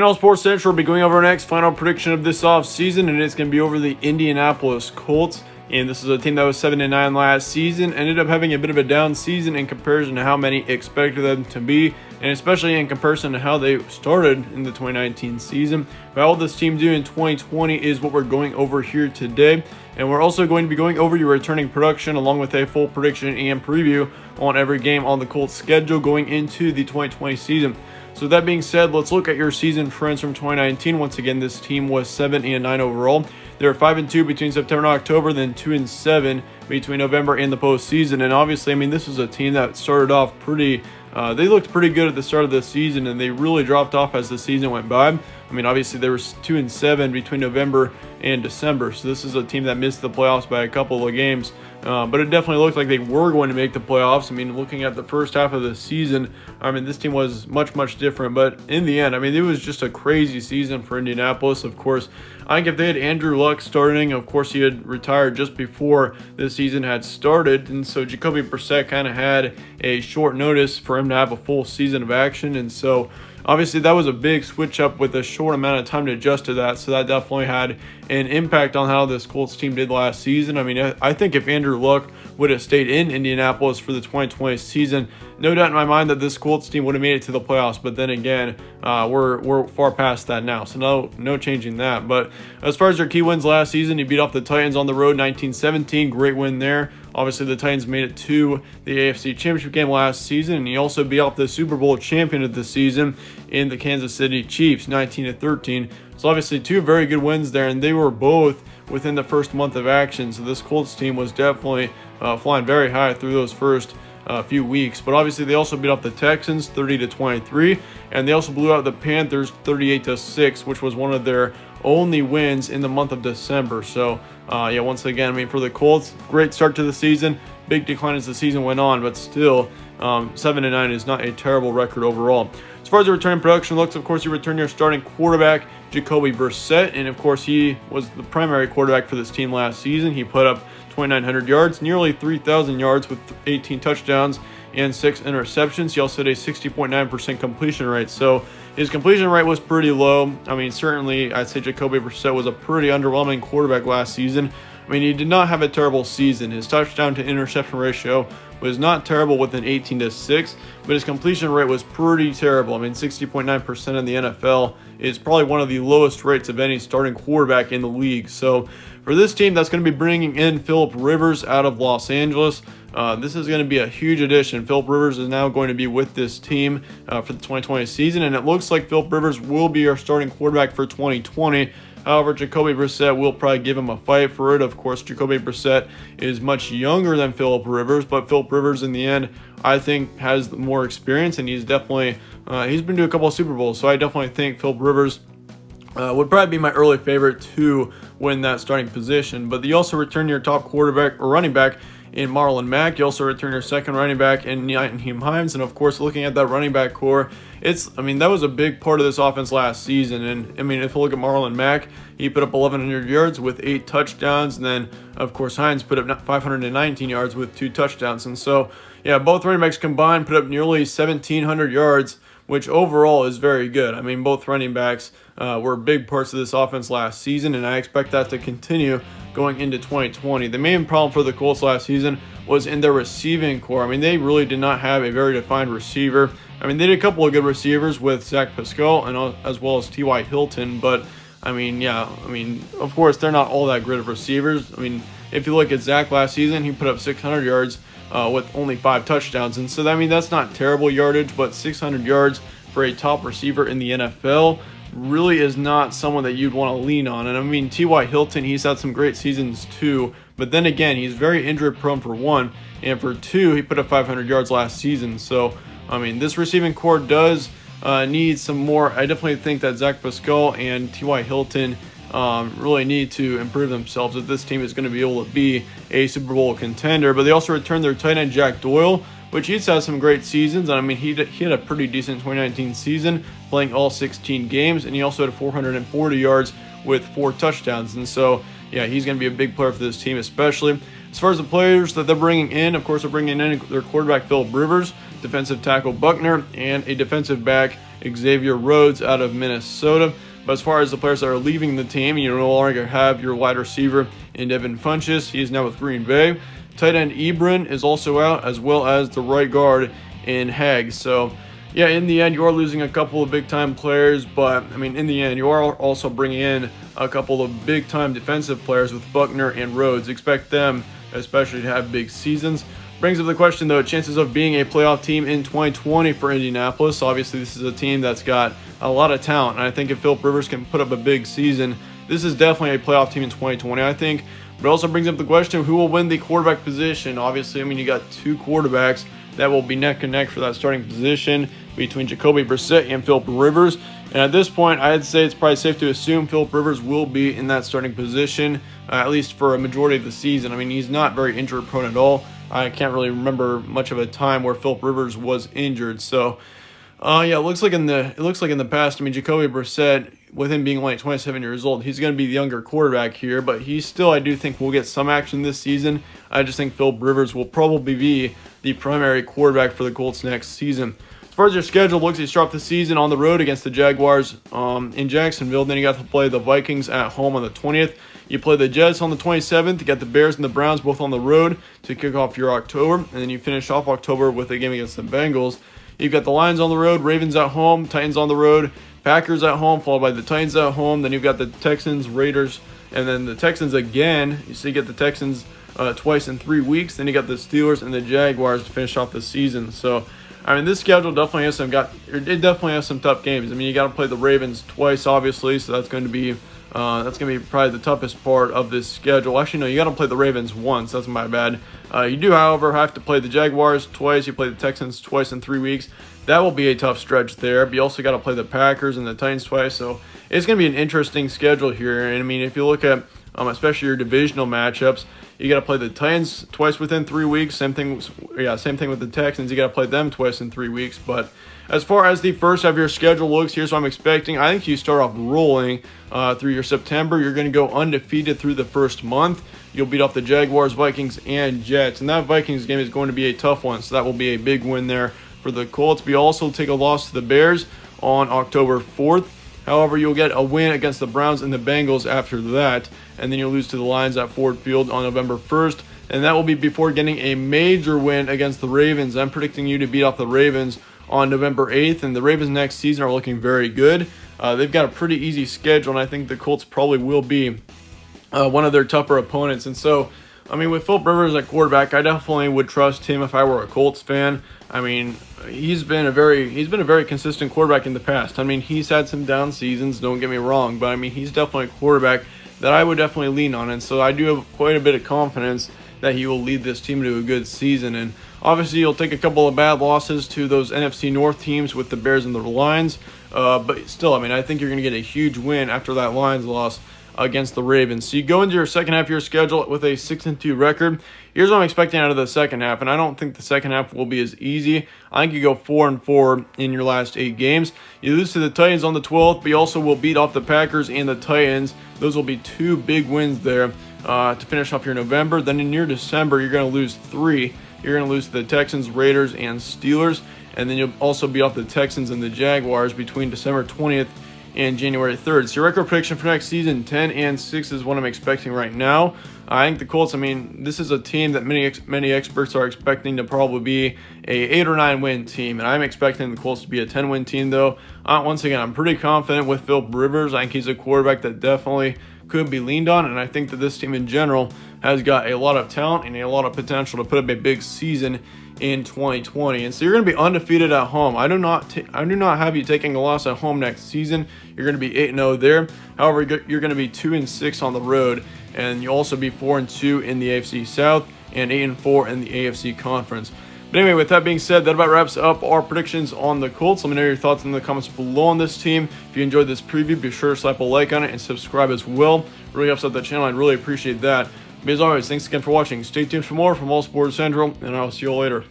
All Sports Central will be going over our next final prediction of this offseason, and it's going to be over the Indianapolis Colts. And this is a team that was 7-9 last season, ended up having a bit of a down season in comparison to how many expected them to be, and especially in comparison to how they started in the 2019 season. But how will this team do in 2020 is what we're going over here today. And we're also going to be going over your returning production along with a full prediction and preview on every game on the Colts schedule going into the 2020 season. So with that being said, let's look at your season trends from 2019. Once again, this team was 7-9 overall. They were 5-2 between September and October, then 2-7 between November and the postseason. And obviously, I mean, this was a team that started off pretty. They looked pretty good at the start of the season, and they really dropped off as the season went by. I mean, obviously, there was 2-7 between November and December. So this is a team that missed the playoffs by a couple of games. But it definitely looked like they were going to make the playoffs. I mean, looking at the first half of the season, I mean, this team was much different. But in the end, I mean, it was just a crazy season for Indianapolis. Of course, I think if they had Andrew Luck starting, of course, he had retired just before the season had started. And so Jacoby Brissett kind of had a short notice for him to have a full season of action. And so obviously, that was a big switch up with a short amount of time to adjust to that. So that definitely had an impact on how this Colts team did last season. I mean, I think if Andrew Luck would have stayed in Indianapolis for the 2020 season, no doubt in my mind that this Colts team would have made it to the playoffs. But then again, we're far past that now, so no changing that. But as far as their key wins last season, he beat off the Titans on the road 19-17, great win there. Obviously, the Titans made it to the AFC Championship game last season, and he also beat off the Super Bowl champion of the season in the Kansas City Chiefs 19-13. So obviously, two very good wins there, and they were both within the first month of action. So this Colts team was definitely flying very high through those first few weeks. But obviously, they also beat up the Texans 30-23, and they also blew out the Panthers 38-6, which was one of their only wins in the month of December. So yeah, once again, I mean, for the Colts, great start to the season. Big decline as the season went on, but still 7-9 is not a terrible record overall. As far as the returning production looks, of course, you return your starting quarterback, Jacoby Brissett, and of course, he was the primary quarterback for this team last season. He put up 2,900 yards, nearly 3,000 yards with 18 touchdowns and 6 interceptions. He also had a 60.9% completion rate. So his completion rate was pretty low. I mean, certainly, I'd say Jacoby Brissett was a pretty underwhelming quarterback last season. I mean, he did not have a terrible season. His touchdown to interception ratio was not terrible with an 18-6, but his completion rate was pretty terrible. I mean, 60.9% in the NFL is probably one of the lowest rates of any starting quarterback in the league. So for this team that's going to be bringing in Philip Rivers out of Los Angeles, this is going to be a huge addition. Philip Rivers is now going to be with this team for the 2020 season, and it looks like Philip Rivers will be our starting quarterback for 2020. However, Jacoby Brissett will probably give him a fight for it. Of course, Jacoby Brissett is much younger than Philip Rivers, but Philip Rivers, in the end, I think has more experience, and he's definitely he's been to a couple of Super Bowls. So I definitely think Philip Rivers would probably be my early favorite to win that starting position. But you also return your top quarterback or running back in Marlon Mack. You also return your second running back in Nyheim Hines. And of course, looking at that running back core, I mean, that was a big part of this offense last season. And I mean, if you look at Marlon Mack, he put up 1,100 yards with 8 touchdowns. And then, of course, Hines put up 519 yards with 2 touchdowns. And so, yeah, both running backs combined put up nearly 1,700 yards, which overall is very good. I mean, both running backs were big parts of this offense last season, and I expect that to continue going into 2020. The main problem for the Colts last season was in their receiving core. I mean, they really did not have a very defined receiver. I mean, they did a couple of good receivers with Zach Pascal and as well as T.Y. Hilton, but I mean, yeah, I mean, of course, they're not all that great of receivers. I mean, if you look at Zach last season, he put up 600 yards with only 5 touchdowns. And so, I mean, that's not terrible yardage, but 600 yards for a top receiver in the NFL really is not someone that you'd want to lean on. And I mean, T.Y. Hilton, he's had some great seasons too, but then again, he's very injury prone for one, and for two, he put up 500 yards last season. So, I mean, this receiving core does need some more. I definitely think that Zach Pascal and T.Y. Hilton really need to improve themselves if this team is going to be able to be a Super Bowl contender. But they also returned their tight end Jack Doyle, which he's had some great seasons. And I mean, he had a pretty decent 2019 season, playing all 16 games, and he also had 440 yards with 4 touchdowns. And so, yeah, he's going to be a big player for this team, especially. As far as the players that they're bringing in, of course, they're bringing in their quarterback Philip Rivers, defensive tackle Buckner, and a defensive back Xavier Rhodes out of Minnesota. But as far as the players that are leaving the team, you no longer have your wide receiver in Devin Funchess. He is now with Green Bay. Tight end Ebron is also out, as well as the right guard in Haig. So, yeah, in the end, you are losing a couple of big-time players, but, I mean, in the end, you are also bringing in a couple of big-time defensive players with Buckner and Rhodes. Expect them, especially, to have big seasons. Brings up the question, though, chances of being a playoff team in 2020 for Indianapolis. Obviously, this is a team that's got a lot of talent, and I think if Philip Rivers can put up a big season, this is definitely a playoff team in 2020, I think. But it also brings up the question, who will win the quarterback position? Obviously, I mean, you got two quarterbacks that will be neck and neck for that starting position between Jacoby Brissett and Philip Rivers. And at this point, I'd say it's probably safe to assume Philip Rivers will be in that starting position, at least for a majority of the season. I mean, he's not very injury prone at all. I can't really remember much of a time where Philip Rivers was injured. So, yeah, it looks like in the past, I mean, Jacoby Brissett, with him being only 27 years old, he's going to be the younger quarterback here, but he still, I do think, will get some action this season. I just think Philip Rivers will probably be the primary quarterback for the Colts next season. As far as your schedule looks, you start off the season on the road against the Jaguars in Jacksonville. Then you got to play the Vikings at home on the 20th. You play the Jets on the 27th. You got the Bears and the Browns both on the road to kick off your October. And then you finish off October with a game against the Bengals. You've got the Lions on the road, Ravens at home, Titans on the road, Packers at home, followed by the Titans at home. Then you've got the Texans, Raiders, and then the Texans again. You get the Texans twice in 3 weeks. Then you got the Steelers and the Jaguars to finish off the season. So, I mean, this schedule definitely has some tough games. I mean, you got to play the Ravens twice, obviously, so that's going to be probably the toughest part of this schedule. Actually, no, you got to play the Ravens once. That's my bad. You do, however, have to play the Jaguars twice. You play the Texans twice in 3 weeks. That will be a tough stretch there. But you also got to play the Packers and the Titans twice. So it's going to be an interesting schedule here. And I mean, if you look at especially your divisional matchups, you got to play the Titans twice within 3 weeks. Same thing with the Texans. You got to play them twice in 3 weeks. But as far as the first half of your schedule looks, here's what I'm expecting. I think you start off rolling through your September. You're going to go undefeated through the first month. You'll beat off the Jaguars, Vikings, and Jets. And that Vikings game is going to be a tough one, so that will be a big win there for the Colts. We also take a loss to the Bears on October 4th. However, you'll get a win against the Browns and the Bengals after that. And then you'll lose to the Lions at Ford Field on November 1st. And that will be before getting a major win against the Ravens. I'm predicting you to beat off the Ravens on November 8th. And the Ravens next season are looking very good. They've got a pretty easy schedule, and I think the Colts probably will be one of their tougher opponents. And so, I mean, with Philip Rivers at quarterback, I definitely would trust him if I were a Colts fan. I mean, he's been a very consistent quarterback in the past. I mean, he's had some down seasons, don't get me wrong, but I mean, he's definitely a quarterback that I would definitely lean on. And so I do have quite a bit of confidence that he will lead this team to a good season. And obviously, you'll take a couple of bad losses to those NFC North teams with the Bears and the Lions. But still, I mean, I think you're going to get a huge win after that Lions loss against the Ravens. So you go into your second half of your schedule with a 6-2 record. Here's what I'm expecting out of the second half, and I don't think the second half will be as easy. I think you go 4-4 in your last 8 games. You lose to the Titans on the 12th, but you also will beat off the Packers and the Titans. Those will be 2 big wins there to finish off your November. Then in your December, you're going to lose 3. You're going to lose to the Texans, Raiders, and Steelers. And then you'll also be off the Texans and the Jaguars between December 20th and January 3rd. So your record prediction for next season, 10-6 is what I'm expecting right now. I think the Colts, I mean, this is a team that many experts are expecting to probably be a 8 or 9 win team. And I'm expecting the Colts to be a 10-win team, though. Once again, I'm pretty confident with Philip Rivers. I think he's a quarterback that definitely could be leaned on. And I think that this team in general has got a lot of talent and a lot of potential to put up a big season in 2020. And so you're going to be undefeated at home. I do not have you taking a loss at home next season. You're going to be 8-0 there. However, you're going to be 2-6 on the road, and you'll also be 4-2 in the AFC South and 8-4 in the AFC Conference. But anyway, with that being said, that about wraps up our predictions on the Colts. Let me know your thoughts in the comments below on this team. If you enjoyed this preview, be sure to slap a like on it and subscribe as well. It really helps out the channel. I'd really appreciate that. But as always, thanks again for watching. Stay tuned for more from All Sports Central, and I'll see you all later.